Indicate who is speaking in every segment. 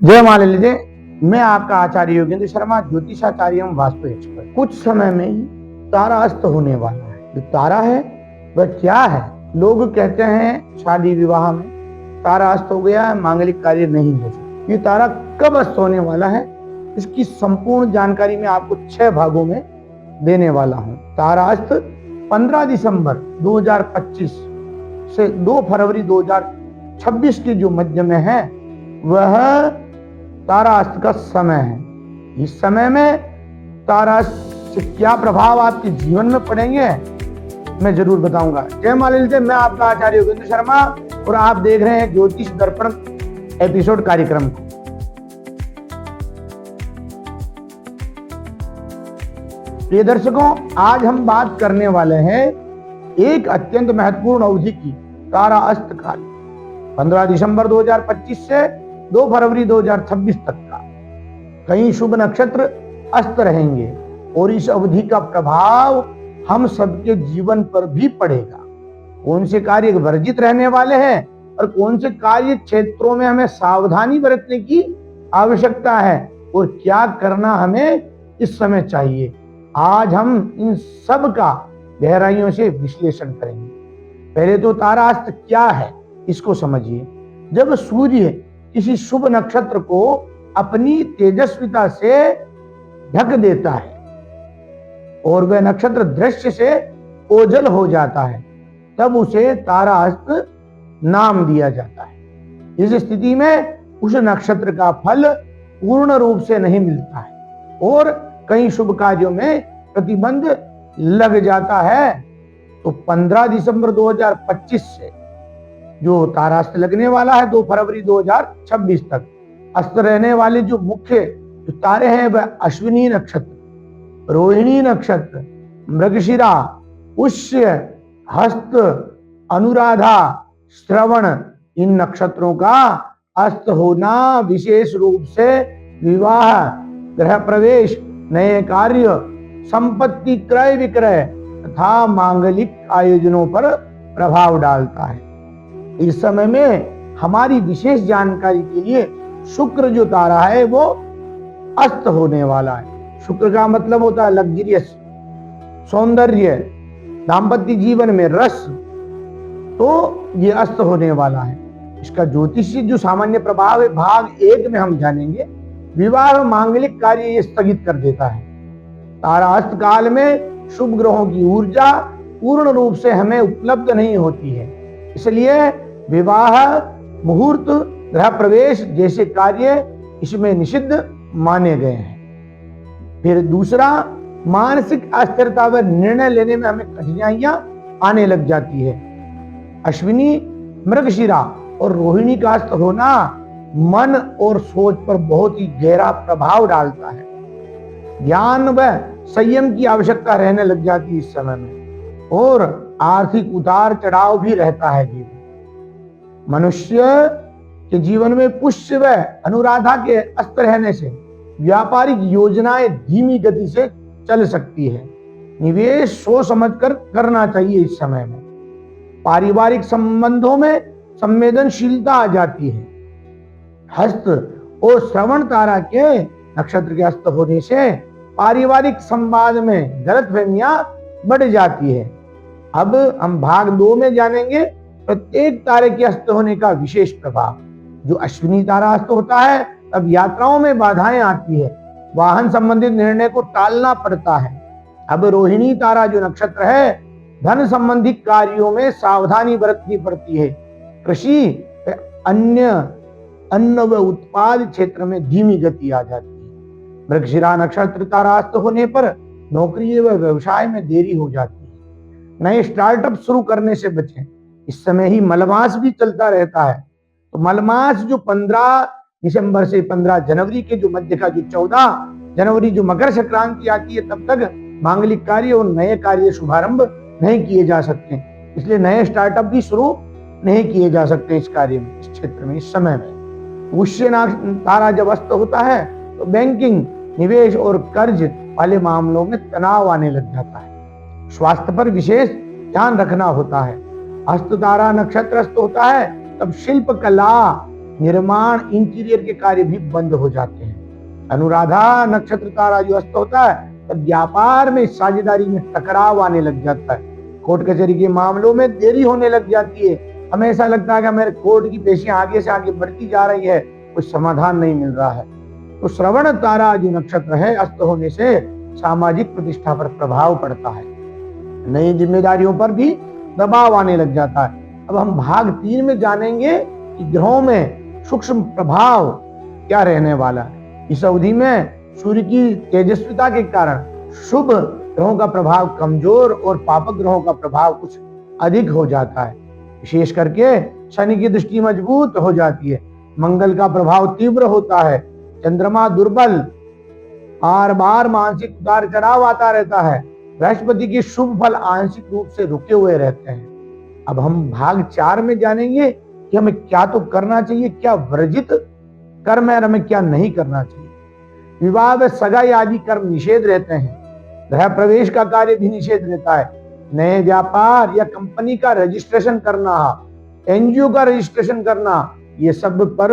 Speaker 1: जय मां ललिते। मैं आपका आचार्य योगेंद्र शर्मा, ज्योतिषाचार्य एवं वास्तु एक्सपर्ट। कुछ समय में ही तारास्त होने वाला है। जो तारा है वह क्या है? लोग कहते हैं शादी विवाह में तारास्त हो गया है, मांगलिक कार्य नहीं हो सकता। ये तारा कब अस्त होने वाला है, इसकी संपूर्ण जानकारी मैं आपको 6 भागों में देने वाला हूं। तारास्त 15 दिसंबर 2025 से 2 फरवरी 2026 के जो मध्य में है वह तारास्त का समय है। इस समय में तारास्त से क्या प्रभाव आपके जीवन में पड़ेंगे मैं जरूर बताऊंगा। जय मां ललिते। मैं आपका आचार्य योगेंद्र शर्मा और आप देख रहे हैं ज्योतिष दर्पण एपिसोड कार्यक्रम को। प्रिय दर्शकों, आज हम बात करने वाले हैं एक अत्यंत महत्वपूर्ण अवधि की, तारास्त काल। 15 दिसंबर 2025 से 2 फरवरी 2026 तक का कई शुभ नक्षत्र अस्त रहेंगे और इस अवधि का प्रभाव हम सबके जीवन पर भी पड़ेगा। कौन से कार्य वर्जित रहने वाले हैं और कौन से कार्य क्षेत्रों में हमें सावधानी बरतने की आवश्यकता है और क्या करना हमें इस समय चाहिए, आज हम इन सब का गहराइयों से विश्लेषण करेंगे। पहले तो तारास्त क्या है इसको समझिए। जब सूर्य किसी शुभ नक्षत्र को अपनी तेजस्विता से ढक देता है और वह नक्षत्र दृश्य से ओझल हो जाता है, तब उसे तारास्त नाम दिया जाता है। इस स्थिति में उस नक्षत्र का फल पूर्ण रूप से नहीं मिलता है और कई शुभ कार्यों में प्रतिबंध लग जाता है। तो 15 दिसंबर 2025 से जो तारास्त लगने वाला है 2 फरवरी 2026 तक अस्त रहने वाले जो मुख्य जो तारे हैं वह अश्विनी नक्षत्र, रोहिणी नक्षत्र, मृगशिरा, पुष्य, हस्त, अनुराधा, श्रवण, इन नक्षत्रों का अस्त होना विशेष रूप से विवाह, गृह प्रवेश, नए कार्य, संपत्ति क्रय विक्रय तथा मांगलिक आयोजनों पर प्रभाव डालता है। इस समय में हमारी विशेष जानकारी के लिए शुक्र जो तारा है वो अस्त होने वाला है। शुक्र का मतलब होता है लग्जरियस, सौंदर्य, दाम्पत्य जीवन में रस। तो ये अस्त होने वाला है। इसका ज्योतिषी जो सामान्य प्रभाव है भाग 1 में हम जानेंगे। विवाह मांगलिक कार्य ये स्थगित कर देता है। तारास्त काल में शुभ ग्रहों की ऊर्जा पूर्ण रूप से हमें उपलब्ध नहीं होती है, इसलिए विवाह, मुहूर्त, गृह प्रवेश जैसे कार्य इसमें निषिद्ध माने गए हैं। फिर दूसरा, मानसिक अस्थिरता व निर्णय लेने में हमें कठिनाइयां आने लग जाती है। अश्विनी, मृगशिरा और रोहिणी का अस्त होना मन और सोच पर बहुत ही गहरा प्रभाव डालता है। ज्ञान व संयम की आवश्यकता रहने लग जाती है इस समय में और आर्थिक उतार चढ़ाव भी रहता है जीवन। मनुष्य के जीवन में पुष्य व अनुराधा के अस्त रहने से व्यापारिक योजनाएं धीमी गति से चल सकती है। निवेश सोच समझकर करना चाहिए इस समय में। पारिवारिक संबंधों में संवेदनशीलता आ जाती है। हस्त और श्रवण तारा के नक्षत्र के अस्त होने से पारिवारिक संवाद में गलतफहमियां बढ़ जाती है। अब हम भाग 2 में जानेंगे प्रत्येक तारे के अस्त होने का विशेष प्रभाव। जो अश्विनी तारा अस्त होता है तब यात्राओं में बाधाएं आती है, वाहन संबंधित निर्णय को टालना पड़ता है। अब रोहिणी तारा जो नक्षत्र है, धन संबंधी कार्यों में सावधानी बरतनी पड़ती है। कृषि, अन्य अन्न व उत्पाद क्षेत्र में धीमी गति आ जाती है। मृगशिरा नक्षत्र तारास्त होने पर नौकरी व व्यवसाय में देरी हो जाती है। नए स्टार्टअप शुरू करने से बचें। इस समय ही मलमास भी चलता रहता है, तो मलमास जो 15 दिसंबर से 15 जनवरी के जो मध्य का जो 14 जनवरी जो मकर संक्रांति आती है तब तक मांगलिक कार्य और नए कार्य शुभारंभ नहीं किए जा सकते, इसलिए नए स्टार्टअप भी शुरू नहीं किए जा सकते इस कार्य में, इस क्षेत्र में, इस समय में। पुष्य तारा जब अस्त होता है तो बैंकिंग, निवेश और कर्ज वाले मामलों में तनाव आने लग जाता है। स्वास्थ्य पर विशेष ध्यान रखना होता है। हस्त तारा नक्षत्र अस्त होता है तब शिल्प कला निर्माण, इंटीरियर के कार्य भी बंद हो जाते हैं। अनुराधा नक्षत्र तारा जो अस्त होता है तब व्यापार में, साझेदारी में टकराव आने लग जाता है। कोर्ट कचहरी के मामलों में देरी होने लग जाती है। हमें ऐसा लगता है कि मेरे कोर्ट की पेशियां आगे से आगे बढ़ती जा रही है, कोई समाधान नहीं मिल रहा है। तो श्रवण तारा जो नक्षत्र है अस्त होने से सामाजिक प्रतिष्ठा पर प्रभाव पड़ता है, नई जिम्मेदारियों पर भी दबाव आने लग जाता है। अब हम भाग 3 में जानेंगे कि ग्रहों में सूक्ष्म प्रभाव क्या रहने वाला है। इस अवधि में सूर्य की तेजस्विता के कारण शुभ ग्रहों का प्रभाव कमजोर और पापक ग्रहों का प्रभाव कुछ अधिक हो जाता है। विशेष करके शनि की दृष्टि मजबूत हो जाती है, मंगल का प्रभाव तीव्र होता है, चंद्रमा दुर्बल, बार बार मानसिक उतार चढ़ाव आता रहता है, बृहस्पति के शुभ फल आंशिक रूप से रुके हुए रहते हैं। अब हम भाग 4 में जानेंगे कि हमें क्या तो करना चाहिए, क्या वर्जित कर्म है और हमें क्या नहीं करना चाहिए। विवाह व सगाई आदि कर्म निषेध रहते हैं, गृह प्रवेश का कार्य भी निषेध रहता है, नए व्यापार या कंपनी का रजिस्ट्रेशन करना, एनजीओ का रजिस्ट्रेशन करना, ये सब पर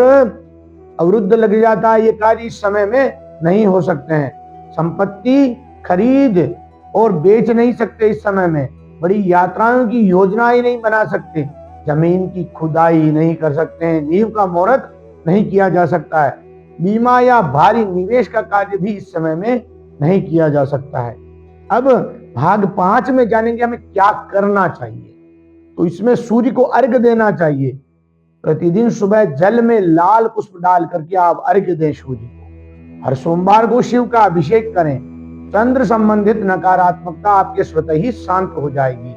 Speaker 1: अवरुद्ध लग जाता है। ये कार्य इस समय में नहीं हो सकते हैं। संपत्ति खरीद और बेच नहीं सकते इस समय में, बड़ी यात्राओं की योजनाएं नहीं बना सकते, जमीन की खुदाई नहीं कर सकते हैं, नींव का मुहूर्त नहीं किया जा सकता है, बीमा या भारी निवेश का कार्य भी इस समय में नहीं किया जा सकता है। अब भाग 5 में जानेंगे हमें क्या करना चाहिए। तो इसमें सूर्य को अर्घ्य देना चाहिए। प्रतिदिन सुबह जल में लाल पुष्प डाल करके आप अर्घ्य दें सूर्य को। हर सोमवार को शिव का अभिषेक करें। चंद्र संबंधित नकारात्मकता आपके स्वतः ही शांत हो जाएगी।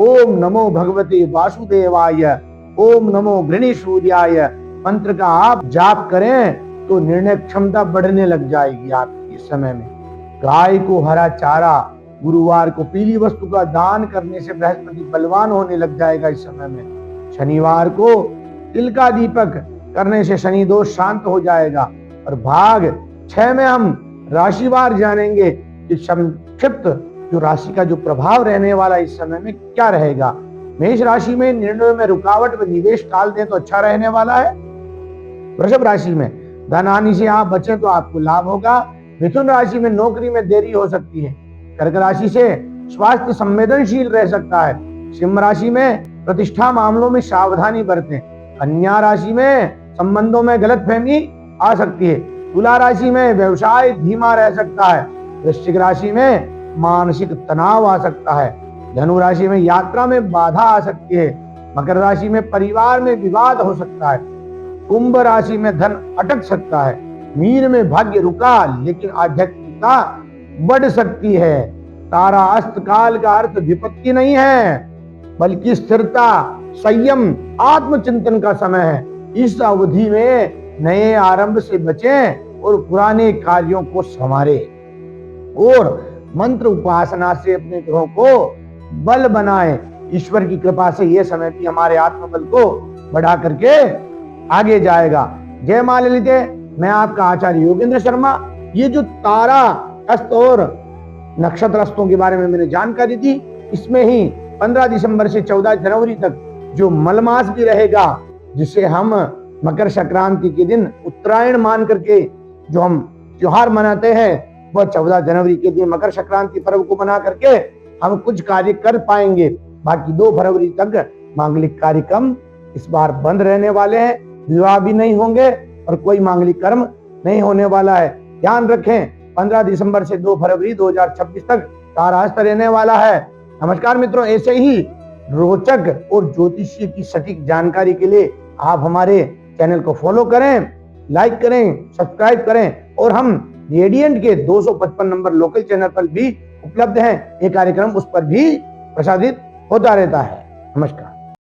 Speaker 1: ओम नमो भगवते वासुदेवाय, ओम नमो गृणी सूर्याय मंत्र का आप जाप करें तो निर्णय क्षमता बढ़ने लग जाएगी आपकी इस समय में। गाय को हरा चारा, गुरुवार को पीली वस्तु का दान करने से बृहस्पति बलवान होने लग जाएगा इस समय में। शनिवार को तिल का दीपक करने से शनि दोष शांत हो जाएगा। और भाग 6 में हम राशिवार जानेंगे कि संक्षिप्त जो राशि का जो प्रभाव रहने वाला इस समय में क्या रहेगा। मेष राशि में निर्णय में रुकावट व निवेश टाल दें तो अच्छा रहने वाला है। वृषभ राशि में धन हानि से आप बचें तो आपको लाभ होगा। मिथुन राशि में नौकरी में देरी हो सकती है। कर्क राशि से स्वास्थ्य संवेदनशील रह सकता है। सिंह राशि में प्रतिष्ठा मामलों में सावधानी बरतें। कन्या राशि में संबंधों में गलतफहमी आ सकती है। तुला राशि में व्यवसाय धीमा रह सकता है। वृश्चिक राशि में मानसिक तनाव आ सकता है। धनु राशि में यात्रा में बाधा आ सकती है। मकर राशि में परिवार में विवाद हो सकता है। कुंभ राशि में धन अटक सकता है। मीन में भाग्य रुका लेकिन आध्यात्मिकता बढ़ सकती है। तारा अस्त काल का अर्थ विपत्ति नहीं है बल्कि स्थिरता, संयम, आत्मचिंतन का समय है। इस अवधि में नए आरंभ से बचें और पुराने कार्यों को संवारें और मंत्र उपासना से अपने ग्रहों को बल बनाएं। ईश्वर की कृपा से यह समय भी हमारे आत्मबल को बढ़ा करके आगे जाएगा। जय मां ललिते। मैं आपका आचार्य योगेंद्र शर्मा। ये जो तारा अस्त और नक्षत्र अस्तों के बारे में मैंने जानकारी दी, इसमें ही 15 दिसंबर से 14 जनवरी तक जो मलमास भी रहेगा, जिसे हम मकर संक्रांति के दिन उत्तरायण मान करके जो हम त्योहार मनाते हैं, वह 14 जनवरी के दिन मकर संक्रांति पर्व को मना करके हम कुछ कार्य कर पाएंगे। बाकी 2 फरवरी तक मांगलिक कार्यक्रम इस बार बंद रहने वाले हैं। विवाह भी नहीं होंगे और कोई मांगलिक कर्म नहीं होने वाला है। ध्यान रखें, 15 दिसंबर से 2 फरवरी 2026 तक तारास्त रहने वाला है। नमस्कार मित्रों, ऐसे ही रोचक और ज्योतिषीय की सटीक जानकारी के लिए आप हमारे चैनल को फॉलो करें, लाइक करें, सब्सक्राइब करें और हम रेडियंट के 255 नंबर लोकल चैनल पर भी उपलब्ध हैं। ये कार्यक्रम उस पर भी प्रसारित होता रहता है। नमस्कार।